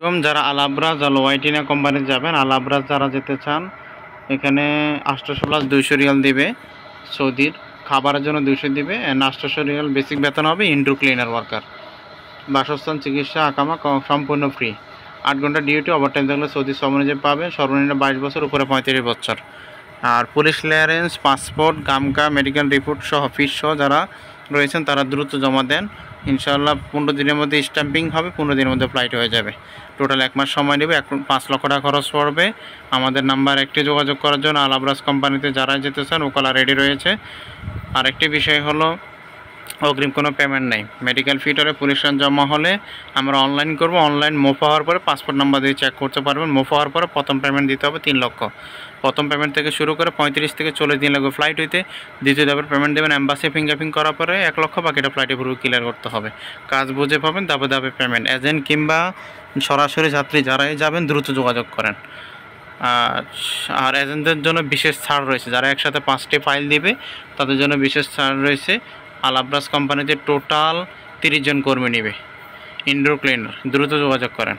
এবং যারা আলাব্রাজ আর ওয়াইটিনা কোম্পানিতে যাবেন, আলাব্রাজ যারা যেতে চান এখানে 800 প্লাস 200 রিয়াল দিবে সৌদির, খাবারের জন্য 200 দিবে, 800 রিয়াল বেসিক বেতন হবে। ইনডোর ক্লিনার ওয়ার্কার, বাসস্থান, চিকিৎসা, আকামা সম্পূর্ণ ফ্রি। 8 ঘন্টা ডিউটি, ওভারটাইম থাকলে সৌদি শ্রম অনুযায়ী পাবেন। সর্বনিম্ন 22 বছর, উপরে 35 বছর। আর পুলিশ ক্লিয়ারেন্স, পাসপোর্ট, গামকা, মেডিকেল রিপোর্ট সহ ফিস সহ যারা রয়েছেন তারা দ্রুত জমা দেন। ইনশাআল্লাহ 15 দিনের মধ্যে স্ট্যাম্পিং হবে, 15 দিনের মধ্যে ফ্লাইট হয়ে যাবে। টোটাল 1 মাস সময় নেবে, 5 লক্ষ টাকা খরচ পড়বে। আমাদের নাম্বার একটি যোগাযোগ করার জন্য। আলাব্রাজ কোম্পানিতে যারা যেতে চান ওকালা রেডি রয়েছে। আরেকটি বিষয় হলো অগ্রিম কোনো পেমেন্ট নেই। মেডিকেল ফিটারে পুলিশ জমা হলে আমরা অনলাইন করব। অনলাইন মোফ হওয়ার পরে পাসপোর্ট নাম্বার দিয়ে চেক করতে পারবেন। মোফ হওয়ার পরে প্রথম পেমেন্ট দিতে হবে 3 লক্ষ। প্রথম পেমেন্ট থেকে শুরু করে 35 থেকে 40 দিন লাগবে ফ্লাইট হইতে। দ্বিতীয় ধাপের পেমেন্ট দেবেন এম্বাসি ফিঙ্গারপ্রিন্ট করার পরে 1 লক্ষ, বাকিটা ফ্লাইটে পুরো ক্লিয়ার করতে হবে। কাজ বুঝে পাবেন, ধাপে ধাপে পেমেন্ট। এজেন্ট কিংবা সরাসরি যাত্রী যারাই যাবেন দ্রুত যোগাযোগ করেন। আর এজেন্টদের জন্য বিশেষ ছাড় রয়েছে, যারা একসাথে 5টি ফাইল দিবে তাদের জন্য বিশেষ ছাড় রয়েছে। আলাব্রাজ কোম্পানিতে টোটাল 30 জন কর্মী নেবে। ইনডোর ক্লিনার, দ্রুত যোগাযোগ করেন।